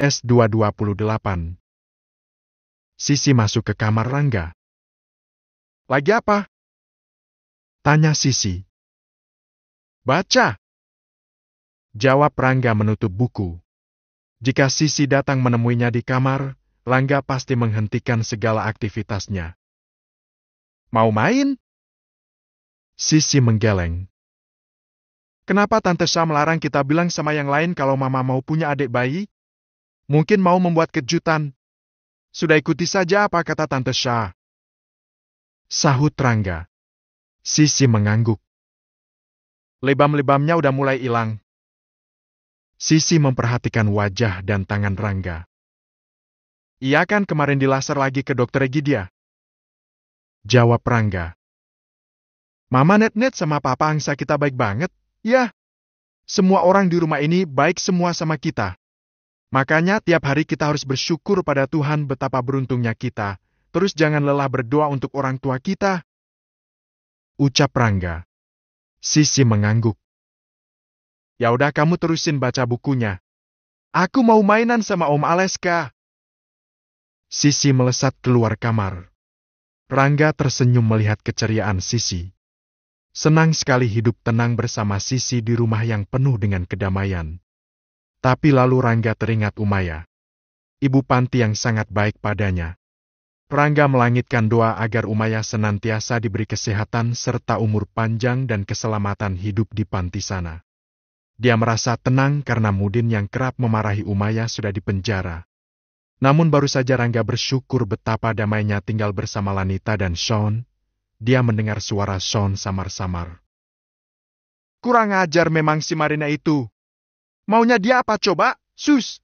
S228. Sisi masuk ke kamar Rangga. "Lagi apa?" tanya Sisi. "Baca," jawab Rangga menutup buku. Jika Sisi datang menemuinya di kamar, Rangga pasti menghentikan segala aktivitasnya. "Mau main?" Sisi menggeleng. "Kenapa Tante Sha melarang kita bilang sama yang lain kalau Mama mau punya adik bayi? Mungkin mau membuat kejutan. Sudah ikuti saja apa kata Tante Sha," sahut Rangga. Sisi mengangguk. "Lebam-lebamnya udah mulai hilang." Sisi memperhatikan wajah dan tangan Rangga. "Iya kan kemarin dilaser lagi ke dokter Egidia?" jawab Rangga. "Mama net-net sama Papa angsa kita baik banget, ya. Semua orang di rumah ini baik semua sama kita. Makanya tiap hari kita harus bersyukur pada Tuhan betapa beruntungnya kita. Terus jangan lelah berdoa untuk orang tua kita," ucap Rangga. Sisi mengangguk. "Ya udah kamu terusin baca bukunya. Aku mau mainan sama Om Aleska." Sisi melesat keluar kamar. Rangga tersenyum melihat keceriaan Sisi. Senang sekali hidup tenang bersama Sisi di rumah yang penuh dengan kedamaian. Tapi lalu Rangga teringat Umaya, ibu panti yang sangat baik padanya. Rangga melangitkan doa agar Umaya senantiasa diberi kesehatan serta umur panjang dan keselamatan hidup di panti sana. Dia merasa tenang karena Mudin yang kerap memarahi Umaya sudah dipenjara. Namun baru saja Rangga bersyukur betapa damainya tinggal bersama Lanita dan Sean, dia mendengar suara Sean samar-samar. "Kurang ajar memang si Marina itu. Maunya dia apa coba, Sus?"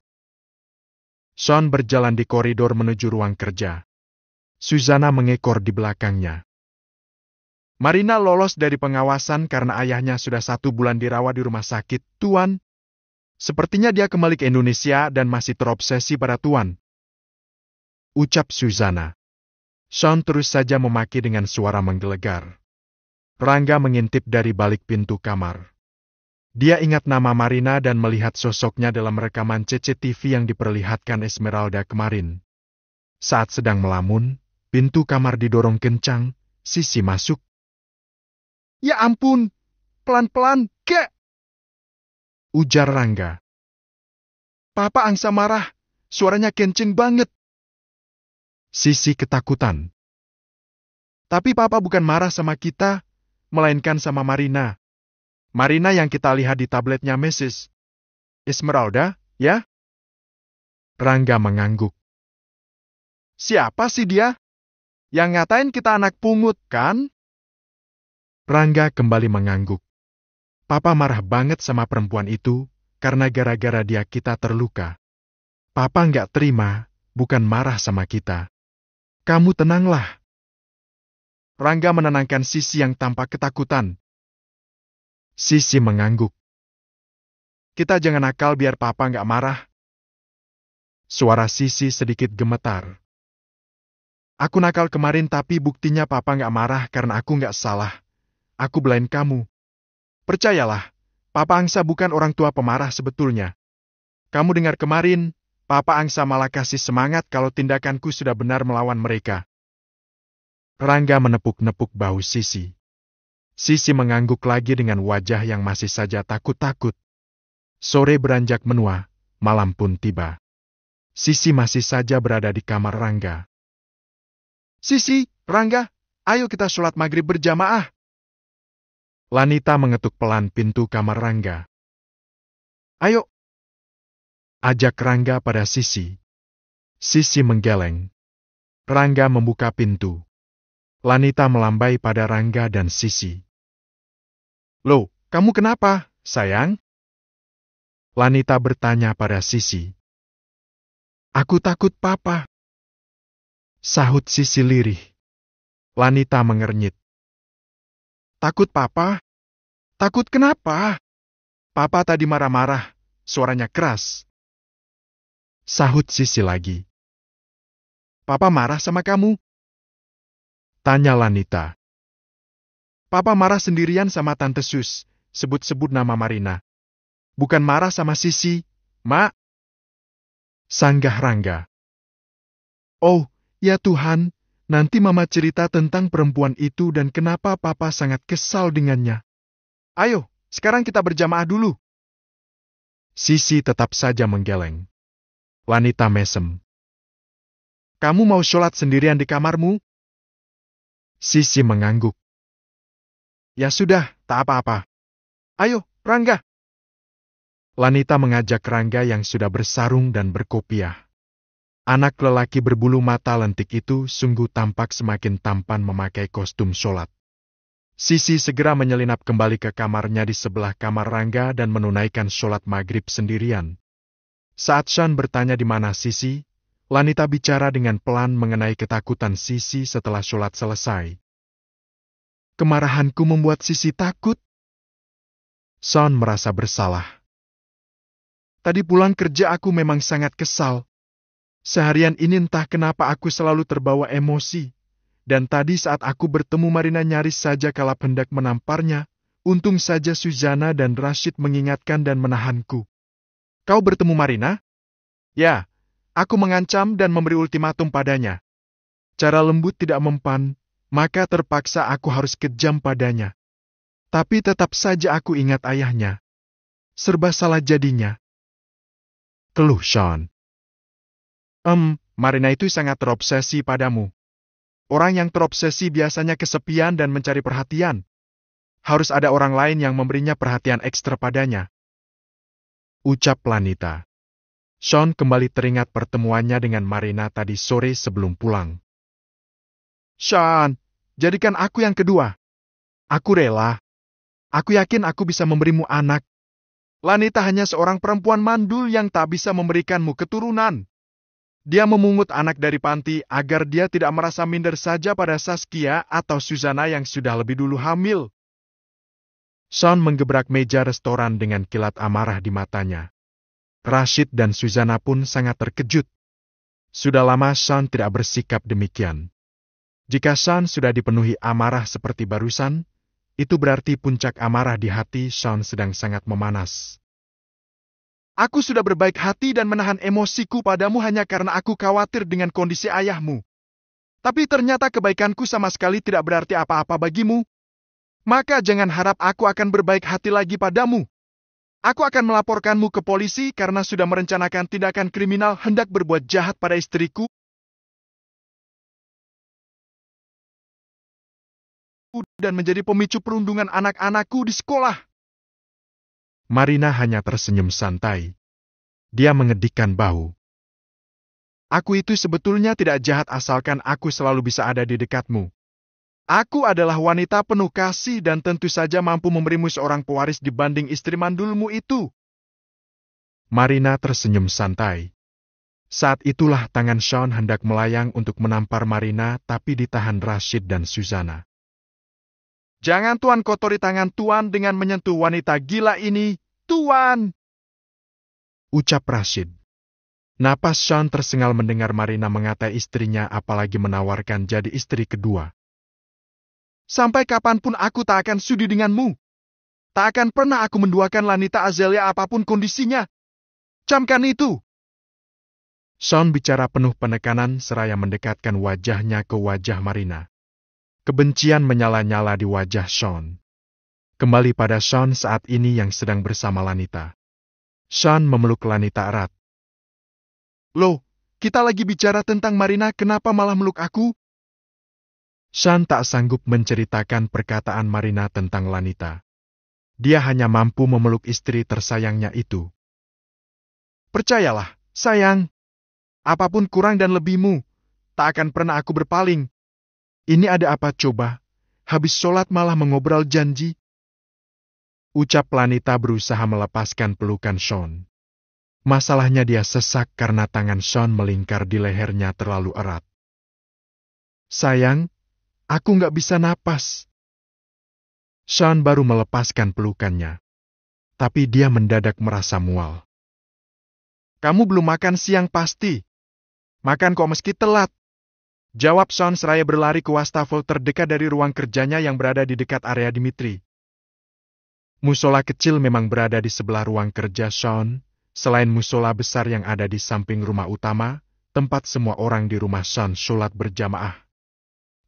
Sean berjalan di koridor menuju ruang kerja. Susana mengekor di belakangnya. "Marina lolos dari pengawasan karena ayahnya sudah 1 bulan dirawat di rumah sakit, Tuan. Sepertinya dia kembali ke Indonesia dan masih terobsesi pada Tuan," ucap Susana. Sean terus saja memaki dengan suara menggelegar. Rangga mengintip dari balik pintu kamar. Dia ingat nama Marina dan melihat sosoknya dalam rekaman CCTV yang diperlihatkan Esmeralda kemarin. Saat sedang melamun, pintu kamar didorong kencang, Sisi masuk. "Ya ampun, pelan-pelan, kek!" ujar Rangga. "Papa angsa marah, suaranya kenceng banget." Sisi ketakutan. "Tapi Papa bukan marah sama kita, melainkan sama Marina. Marina yang kita lihat di tabletnya Mrs. Esmeralda, ya?" Rangga mengangguk. "Siapa sih dia? Yang ngatain kita anak pungut, kan?" Rangga kembali mengangguk. "Papa marah banget sama perempuan itu, karena gara-gara dia kita terluka. Papa nggak terima, bukan marah sama kita. Kamu tenanglah." Rangga menenangkan Sisi yang tampak ketakutan. Sisi mengangguk. "Kita jangan nakal biar Papa nggak marah." Suara Sisi sedikit gemetar. "Aku nakal kemarin tapi buktinya Papa nggak marah karena aku nggak salah. Aku belain kamu. Percayalah, Papa angsa bukan orang tua pemarah sebetulnya. Kamu dengar kemarin, Papa angsa malah kasih semangat kalau tindakanku sudah benar melawan mereka." Rangga menepuk-nepuk bahu Sisi. Sisi mengangguk lagi dengan wajah yang masih saja takut-takut. Sore beranjak menua, malam pun tiba. Sisi masih saja berada di kamar Rangga. "Sisi, Rangga, ayo kita sholat maghrib berjamaah." Lanita mengetuk pelan pintu kamar Rangga. "Ayo," ajak Rangga pada Sisi. Sisi menggeleng. Rangga membuka pintu. Lanita melambai pada Rangga dan Sisi. "Loh, kamu kenapa, sayang?" Lanita bertanya pada Sisi. "Aku takut Papa," sahut Sisi lirih. Lanita mengernyit. "Takut Papa? Takut kenapa?" "Papa tadi marah-marah, suaranya keras," sahut Sisi lagi. "Papa marah sama kamu?" tanya Lanita. "Papa marah sendirian sama Tante Sus, sebut-sebut nama Marina. Bukan marah sama Sisi, Mak." Sanggah Rangga. Oh, ya Tuhan, nanti Mama cerita tentang perempuan itu dan kenapa Papa sangat kesal dengannya. Ayo, sekarang kita berjamaah dulu. Sisi tetap saja menggeleng. Wanita mesem. Kamu mau sholat sendirian di kamarmu? Sisi mengangguk. Ya sudah, tak apa-apa. Ayo, Rangga. Wanita mengajak Rangga yang sudah bersarung dan berkopiah. Anak lelaki berbulu mata lentik itu sungguh tampak semakin tampan memakai kostum sholat. Sisi segera menyelinap kembali ke kamarnya di sebelah kamar Rangga dan menunaikan sholat maghrib sendirian. Saat Sean bertanya di mana Sisi, wanita bicara dengan pelan mengenai ketakutan Sisi setelah sholat selesai. Kemarahanku membuat Sisi takut. Sean merasa bersalah. Tadi pulang kerja aku memang sangat kesal. Seharian ini entah kenapa aku selalu terbawa emosi. Dan tadi saat aku bertemu Marina nyaris saja kalap hendak menamparnya, untung saja Suzana dan Rashid mengingatkan dan menahanku. Kau bertemu Marina? Ya, aku mengancam dan memberi ultimatum padanya. Cara lembut tidak mempan, maka terpaksa aku harus kejam padanya. Tapi tetap saja aku ingat ayahnya. Serba salah jadinya. Keluh Sean. Marina itu sangat terobsesi padamu. Orang yang terobsesi biasanya kesepian dan mencari perhatian. Harus ada orang lain yang memberinya perhatian ekstra padanya. Ucap wanita. Sean kembali teringat pertemuannya dengan Marina tadi sore sebelum pulang. Sean, jadikan aku yang kedua. Aku rela. Aku yakin aku bisa memberimu anak. Lanita hanya seorang perempuan mandul yang tak bisa memberikanmu keturunan. Dia memungut anak dari panti agar dia tidak merasa minder saja pada Saskia atau Suzana yang sudah lebih dulu hamil. Sean menggebrak meja restoran dengan kilat amarah di matanya. Rashid dan Suzana pun sangat terkejut. Sudah lama Sean tidak bersikap demikian. Jika Sean sudah dipenuhi amarah seperti barusan, itu berarti puncak amarah di hati Sean sedang sangat memanas. Aku sudah berbaik hati dan menahan emosiku padamu hanya karena aku khawatir dengan kondisi ayahmu. Tapi ternyata kebaikanku sama sekali tidak berarti apa-apa bagimu. Maka jangan harap aku akan berbaik hati lagi padamu. Aku akan melaporkanmu ke polisi karena sudah merencanakan tindakan kriminal hendak berbuat jahat pada istriku dan menjadi pemicu perundungan anak-anakku di sekolah. Marina hanya tersenyum santai. Dia mengedikkan bahu. Aku itu sebetulnya tidak jahat asalkan aku selalu bisa ada di dekatmu. Aku adalah wanita penuh kasih dan tentu saja mampu memberimu seorang pewaris dibanding istri mandulmu itu. Marina tersenyum santai. Saat itulah tangan Sean hendak melayang untuk menampar Marina tapi ditahan Rashid dan Suzana. Jangan Tuan kotori tangan Tuan dengan menyentuh wanita gila ini, Tuan! Ucap Rashid. Napas Sean tersengal mendengar Marina mengatai istrinya apalagi menawarkan jadi istri kedua. Sampai kapanpun aku tak akan sudi denganmu. Tak akan pernah aku menduakan Lanita Azelia apapun kondisinya. Camkan itu! Sean bicara penuh penekanan seraya mendekatkan wajahnya ke wajah Marina. Kebencian menyala-nyala di wajah Sean. Kembali pada Sean saat ini yang sedang bersama Lanita. Sean memeluk Lanita erat. Loh, kita lagi bicara tentang Marina, kenapa malah meluk aku? Sean tak sanggup menceritakan perkataan Marina tentang Lanita. Dia hanya mampu memeluk istri tersayangnya itu. Percayalah, sayang. Apapun kurang dan lebihmu, tak akan pernah aku berpaling. Ini ada apa coba? Habis sholat malah mengobrol janji. Ucap Lanita berusaha melepaskan pelukan Sean. Masalahnya dia sesak karena tangan Sean melingkar di lehernya terlalu erat. Sayang, aku nggak bisa napas. Sean baru melepaskan pelukannya. Tapi dia mendadak merasa mual. Kamu belum makan siang pasti. Makan kok meski telat. Jawab Sean seraya berlari ke wastafel terdekat dari ruang kerjanya yang berada di dekat area Dimitri. Musola kecil memang berada di sebelah ruang kerja Sean, Selain musola besar yang ada di samping rumah utama, tempat semua orang di rumah Sean sholat berjamaah.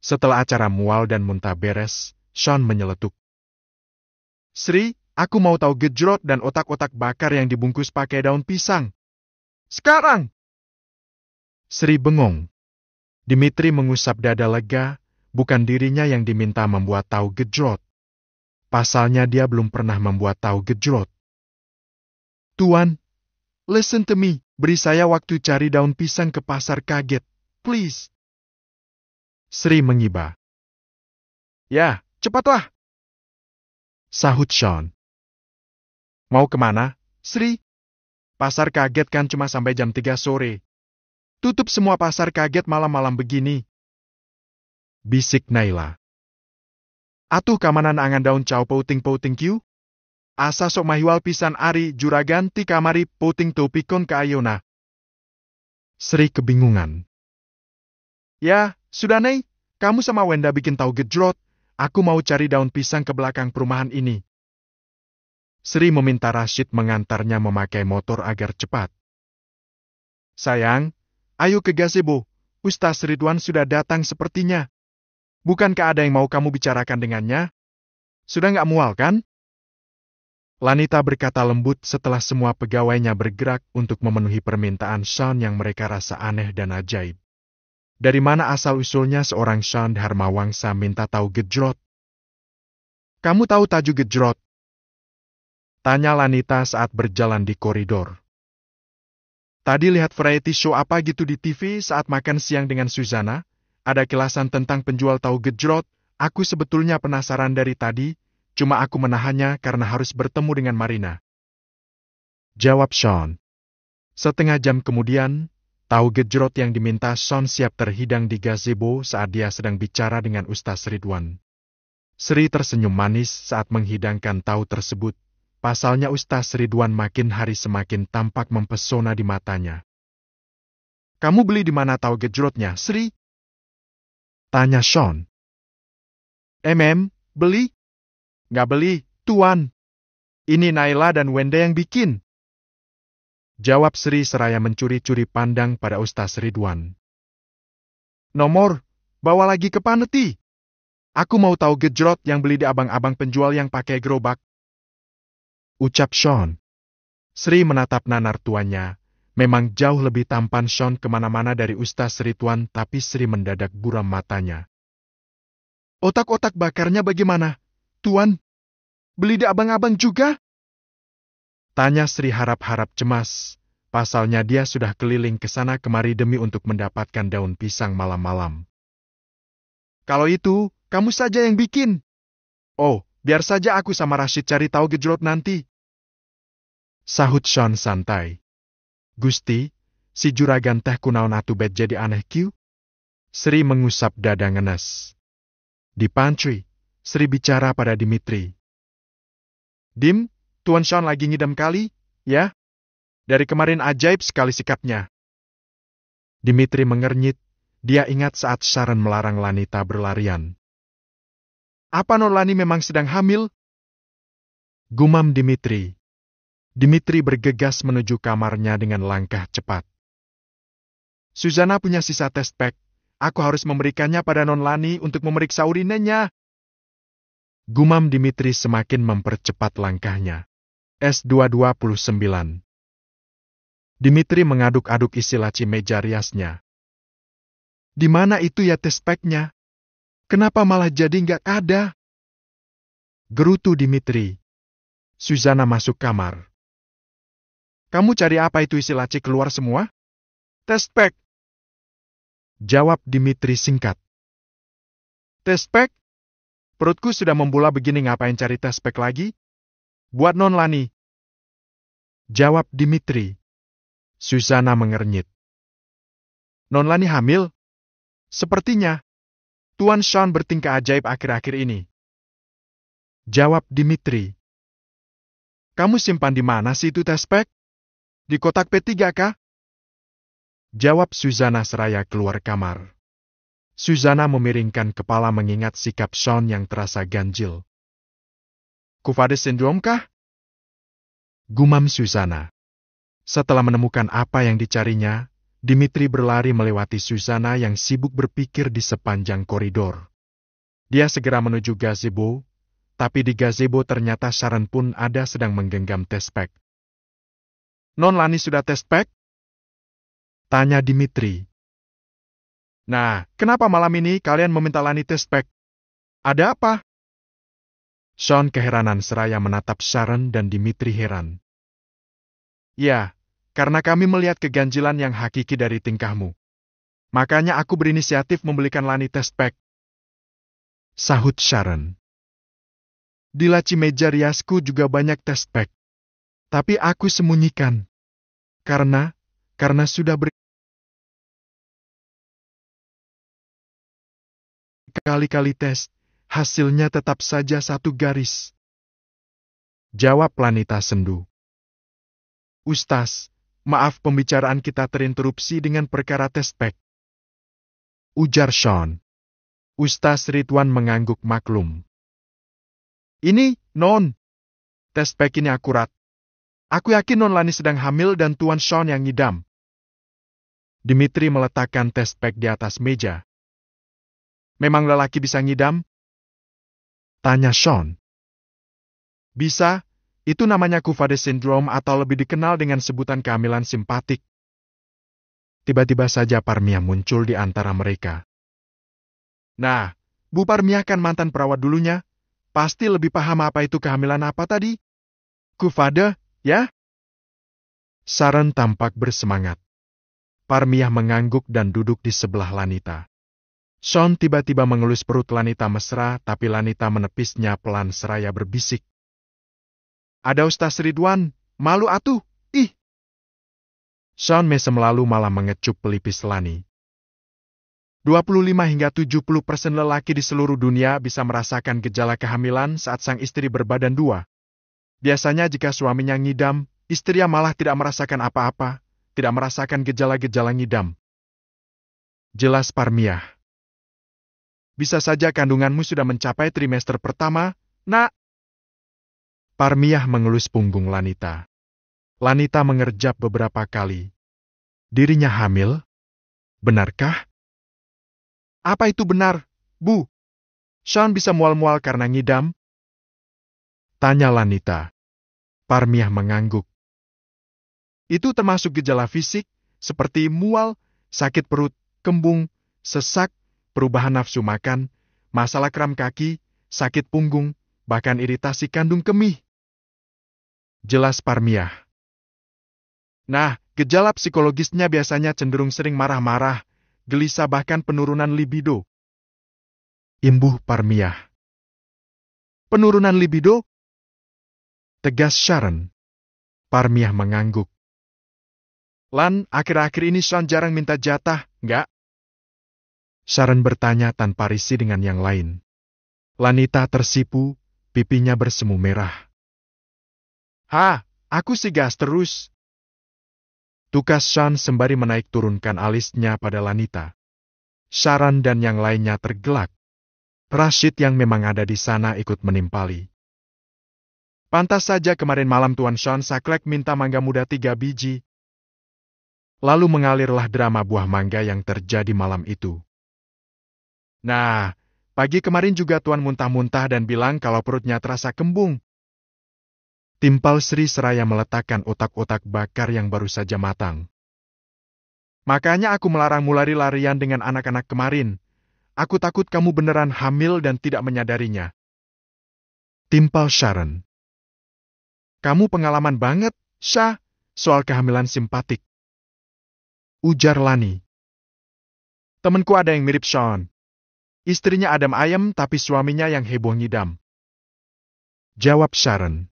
Setelah acara mual dan muntah beres, Sean menyeletuk. Sri, aku mau tahu gejrot dan otak-otak bakar yang dibungkus pakai daun pisang. Sekarang! Sri bengong. Dimitri mengusap dada lega, bukan dirinya yang diminta membuat tahu gejrot. Pasalnya dia belum pernah membuat tahu gejrot. Tuan, listen to me, beri saya waktu cari daun pisang ke pasar kaget, please. Sri mengiba. Ya, cepatlah. Sahut Sean. Mau kemana, Sri? Pasar kaget kan cuma sampai jam 3 sore. Tutup semua pasar kaget malam-malam begini. Bisik Naila. Atuh kamanan angan daun cau pouting-pouting kiu? Asa sok mahiwal pisan ari juragan ti kamari pouting topikon ke ayona. Sri kebingungan. Ya, sudah Nei, kamu sama Wenda bikin tahu gejrot. Aku mau cari daun pisang ke belakang perumahan ini. Sri meminta Rashid mengantarnya memakai motor agar cepat. Sayang, ayo ke gazebo. Ustaz Ridwan sudah datang sepertinya. Bukankah ada yang mau kamu bicarakan dengannya? Sudah nggak mual kan? Lanita berkata lembut setelah semua pegawainya bergerak untuk memenuhi permintaan Sean yang mereka rasa aneh dan ajaib. Dari mana asal-usulnya seorang Sean Dharmawangsa minta tahu gejrot? Kamu tahu tajuk gejrot? Tanya Lanita saat berjalan di koridor. Tadi lihat variety show apa gitu di TV saat makan siang dengan Suzana? Ada kilasan tentang penjual tahu gejrot. Aku sebetulnya penasaran dari tadi, cuma aku menahannya karena harus bertemu dengan Marina. Jawab Sean. Setengah jam kemudian, tahu gejrot yang diminta Sean siap terhidang di gazebo saat dia sedang bicara dengan Ustaz Ridwan. Sri tersenyum manis saat menghidangkan tahu tersebut. Pasalnya Ustaz Ridwan makin hari semakin tampak mempesona di matanya. Kamu beli di mana tahu gejrotnya, Sri? Tanya Sean. Beli? Nggak beli, Tuan. Ini Naila dan Wenda yang bikin. Jawab Sri seraya mencuri-curi pandang pada Ustaz Ridwan. Nomor, bawa lagi ke Paneti. Aku mau tahu gejrot yang beli di abang-abang penjual yang pakai gerobak. Ucap Sean. Sri menatap nanar tuannya. Memang jauh lebih tampan Sean kemana-mana dari Ustaz Ridwan, tapi Sri mendadak buram matanya. Otak-otak bakarnya bagaimana, Tuan? Beli di abang-abang juga? Tanya Sri harap-harap cemas. Pasalnya dia sudah keliling ke sana kemari demi untuk mendapatkan daun pisang malam-malam. Kalau itu, kamu saja yang bikin. Oh, biar saja aku sama Rashid cari tahu gejrot nanti. Sahut Sean santai. Gusti, si juragan teh kunaon atu bet jadi aneh kiu? Sri mengusap dada ngenes. Di pantry, Sri bicara pada Dimitri. Dim, Tuan Sean lagi ngidam kali, ya? Dari kemarin ajaib sekali sikapnya. Dimitri mengernyit, dia ingat saat Sharon melarang Lanita berlarian. Apa non Lani memang sedang hamil? Gumam Dimitri. Dimitri bergegas menuju kamarnya dengan langkah cepat. Suzana punya sisa test pack. Aku harus memberikannya pada non Lani untuk memeriksa urinenya. Gumam Dimitri semakin mempercepat langkahnya. S229. Dimitri mengaduk-aduk isi laci meja riasnya. Di mana itu ya test pack-nya? Kenapa malah jadi nggak ada? Gerutu Dimitri. Suzana masuk kamar. Kamu cari apa itu isi laci keluar semua? Test pack. Jawab Dimitri singkat. Test pack? Perutku sudah membula begini ngapain cari test pack lagi? Buat non Lani. Jawab Dimitri. Suzana mengernyit. Non Lani hamil? Sepertinya. Tuan Sean bertingkah ajaib akhir-akhir ini. Jawab Dimitri. Kamu simpan di mana sih itu test pack? Di kotak P3 kah? Jawab Suzana seraya keluar kamar. Suzana memiringkan kepala mengingat sikap Sean yang terasa ganjil. Kuvades syndrome kah? Gumam Suzana. Setelah menemukan apa yang dicarinya, Dimitri berlari melewati Susana yang sibuk berpikir di sepanjang koridor. Dia segera menuju gazebo, tapi di gazebo ternyata Sharon pun ada sedang menggenggam tespek. "Non Lani sudah tespek?" tanya Dimitri. "Nah, kenapa malam ini kalian meminta Lani tespek? Ada apa?" Sean keheranan seraya menatap Sharon dan Dimitri heran. "Ya, karena kami melihat keganjilan yang hakiki dari tingkahmu. Makanya aku berinisiatif membelikan Lani tespek," sahut Sharon. "Di laci meja riasku juga banyak tespek. Tapi aku sembunyikan. Karena sudah berkali-kali tes, hasilnya tetap saja satu garis," jawab Lanita sendu. "Ustaz, maaf pembicaraan kita terinterupsi dengan perkara tespek," ujar Sean. Ustaz Ridwan mengangguk maklum. "Ini, Non, tespek ini akurat. Aku yakin Non Lani sedang hamil dan Tuan Sean yang ngidam." Dimitri meletakkan tespek di atas meja. "Memang lelaki bisa ngidam?" tanya Sean. "Bisa, itu namanya Kuvade Syndrome atau lebih dikenal dengan sebutan kehamilan simpatik." Tiba-tiba saja Parmia muncul di antara mereka. "Nah, Bu Parmia kan mantan perawat dulunya. Pasti lebih paham apa itu kehamilan apa tadi? Kuvade, ya?" Sharon tampak bersemangat. Parmia mengangguk dan duduk di sebelah Lanita. Sean tiba-tiba mengelus perut Lanita mesra, tapi Lanita menepisnya pelan seraya berbisik. "Ada Ustaz Ridwan, malu atuh, ih." Sean mesem lalu malah mengecup pelipis Lani. 25 hingga 70% lelaki di seluruh dunia bisa merasakan gejala kehamilan saat sang istri berbadan dua. Biasanya jika suaminya ngidam, istrinya malah tidak merasakan apa-apa, tidak merasakan gejala-gejala ngidam. Jelas Parmia. "Bisa saja kandunganmu sudah mencapai trimester pertama, Nak." Parmia mengelus punggung Lanita. Lanita mengerjap beberapa kali. Dirinya hamil? Benarkah? "Apa itu benar, Bu? Sean bisa mual-mual karena ngidam?" tanya Lanita. Parmia mengangguk. "Itu termasuk gejala fisik, seperti mual, sakit perut, kembung, sesak, perubahan nafsu makan, masalah kram kaki, sakit punggung, bahkan iritasi kandung kemih," jelas Parmia. "Nah, gejala psikologisnya biasanya cenderung sering marah-marah, gelisah bahkan penurunan libido," imbuh Parmia. "Penurunan libido?" tegas Sharon. Parmia mengangguk. "Lan, akhir-akhir ini Sean jarang minta jatah, nggak?" Sharon bertanya tanpa risih dengan yang lain. Lanita tersipu, pipinya bersemu merah. Aku sih gas terus," tukas Sean sembari menaik turunkan alisnya pada Lanita. Sharon dan yang lainnya tergelak. Rashid yang memang ada di sana ikut menimpali. "Pantas saja kemarin malam Tuan Sean saklek minta mangga muda 3 biji." Lalu mengalirlah drama buah mangga yang terjadi malam itu. "Nah, pagi kemarin juga Tuan muntah-muntah dan bilang kalau perutnya terasa kembung." Timpal Sri seraya meletakkan otak-otak bakar yang baru saja matang. "Makanya aku melarangmu lari-larian dengan anak-anak kemarin. Aku takut kamu beneran hamil dan tidak menyadarinya." Timpal Sharon. "Kamu pengalaman banget, Syah, soal kehamilan simpatik," ujar Lani. "Temenku ada yang mirip Sean. Istrinya Adam ayam tapi suaminya yang heboh ngidam," jawab Sharon.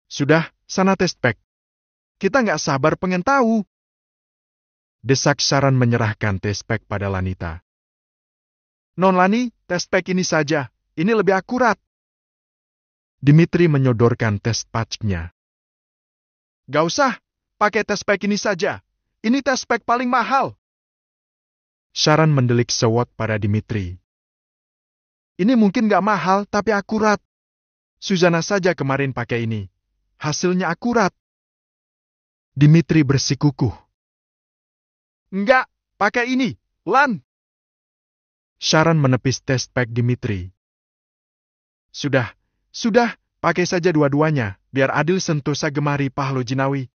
"Sudah, sana tespek. Kita nggak sabar pengen tahu," desak Sharon menyerahkan tespek pada Lanita. "Non Lani, tespek ini saja. Ini lebih akurat." Dimitri menyodorkan tes patchnya. "Gak usah, pakai tespek ini saja. Ini tespek paling mahal." Sharon mendelik sewot pada Dimitri. "Ini mungkin gak mahal, tapi akurat. Susana saja kemarin pakai ini. Hasilnya akurat." Dimitri bersikukuh. Enggak, pakai ini, Lan. Sharon menepis testpack Dimitri. Sudah, pakai saja dua-duanya, biar adil sentosa gemari Pahlo Jinawi.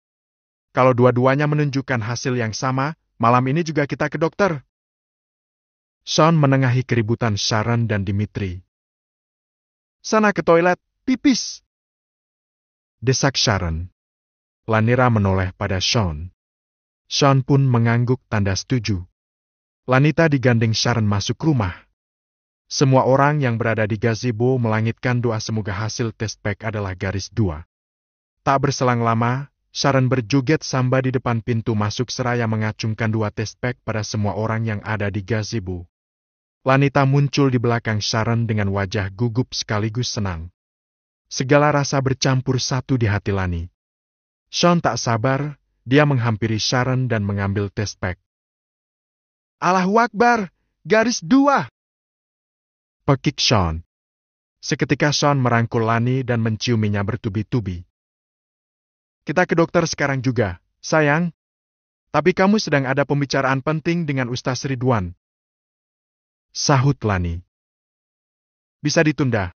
Kalau dua-duanya menunjukkan hasil yang sama, malam ini juga kita ke dokter. Sean menengahi keributan Sharon dan Dimitri. Sana ke toilet, pipis. Desak Sharon. Lanira menoleh pada Sean. Sean pun mengangguk tanda setuju. Lanita digandeng Sharon masuk rumah. Semua orang yang berada di gazebo melangitkan doa semoga hasil testpack adalah garis 2. Tak berselang lama, Sharon berjoget samba di depan pintu masuk seraya mengacungkan 2 testpack pada semua orang yang ada di gazebo. Lanita muncul di belakang Sharon dengan wajah gugup sekaligus senang. Segala rasa bercampur satu di hati Lani. Sean tak sabar, dia menghampiri Sharon dan mengambil testpack. Allahu Akbar, garis 2! Pekik Sean. Seketika Sean merangkul Lani dan menciuminya bertubi-tubi. Kita ke dokter sekarang juga, sayang. Tapi kamu sedang ada pembicaraan penting dengan Ustaz Ridwan. Sahut Lani. Bisa ditunda.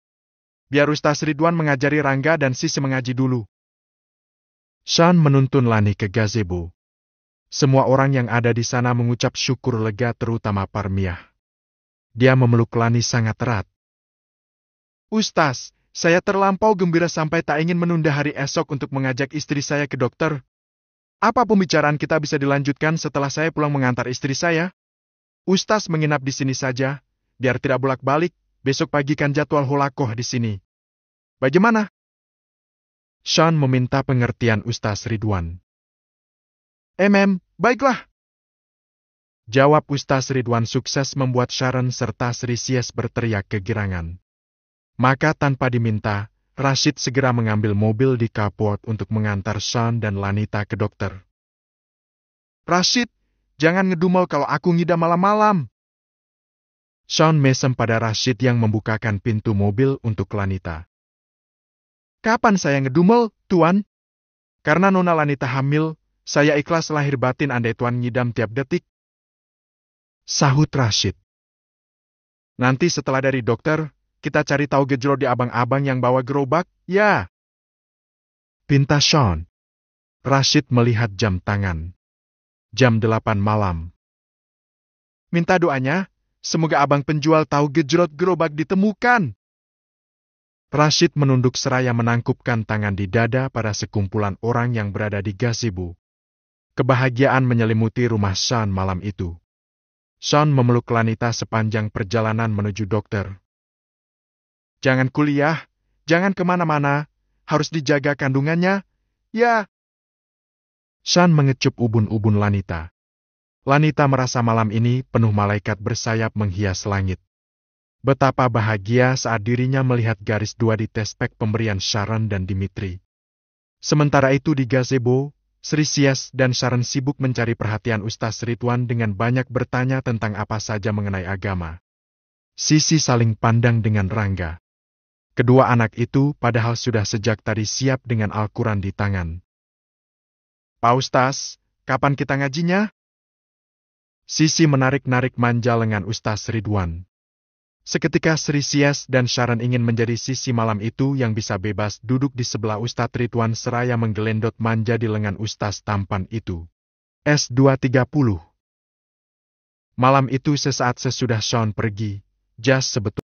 Biar Ustaz Ridwan mengajari Rangga dan Sisi mengaji dulu. Sean menuntun Lani ke gazebo. Semua orang yang ada di sana mengucap syukur lega terutama Parmiah. Dia memeluk Lani sangat erat. Ustaz, saya terlampau gembira sampai tak ingin menunda hari esok untuk mengajak istri saya ke dokter. Apa pembicaraan kita bisa dilanjutkan setelah saya pulang mengantar istri saya? Ustaz menginap di sini saja, biar tidak bolak-balik, besok pagi kan jadwal holakoh di sini. Bagaimana? Sean meminta pengertian Ustaz Ridwan. Baiklah. Jawab Ustaz Ridwan sukses membuat Sharon serta Sri Sies berteriak kegirangan. Maka tanpa diminta, Rashid segera mengambil mobil di carport untuk mengantar Sean dan Lanita ke dokter. Rashid, jangan ngedumel kalau aku ngidam malam-malam. Sean mesem pada Rashid yang membukakan pintu mobil untuk Lanita. Kapan saya ngedumel, Tuan? Karena Nona Lanita hamil, saya ikhlas lahir batin andai Tuan ngidam tiap detik. Sahut Rashid. Nanti setelah dari dokter, kita cari tahu gejrot di abang-abang yang bawa gerobak, ya. Pinta Sean. Rashid melihat jam tangan. Jam 8 malam. Minta doanya, semoga abang penjual tahu gejrot gerobak ditemukan. Rashid menunduk seraya menangkupkan tangan di dada pada sekumpulan orang yang berada di gazebo. Kebahagiaan menyelimuti rumah Sean malam itu. Sean memeluk Lanita sepanjang perjalanan menuju dokter. Jangan kuliah, jangan kemana-mana, harus dijaga kandungannya, ya. Sean mengecup ubun-ubun Lanita. Lanita merasa malam ini penuh malaikat bersayap menghias langit. Betapa bahagia saat dirinya melihat garis 2 di testpack pemberian Sharon dan Dimitri. Sementara itu di gazebo, Sri Sies dan Sharon sibuk mencari perhatian Ustaz Ridwan dengan banyak bertanya tentang apa saja mengenai agama. Sisi saling pandang dengan Rangga. Kedua anak itu padahal sudah sejak tadi siap dengan Al-Quran di tangan. Pak Ustaz, kapan kita ngajinya? Sisi menarik-narik manja lengan Ustaz Ridwan. Seketika Sri Sies dan Sharon ingin menjadi sisi malam itu yang bisa bebas duduk di sebelah Ustaz Ridwan seraya menggelendot manja di lengan Ustaz tampan itu. S230. Malam itu sesaat sesudah Sean pergi, Jas sebetulnya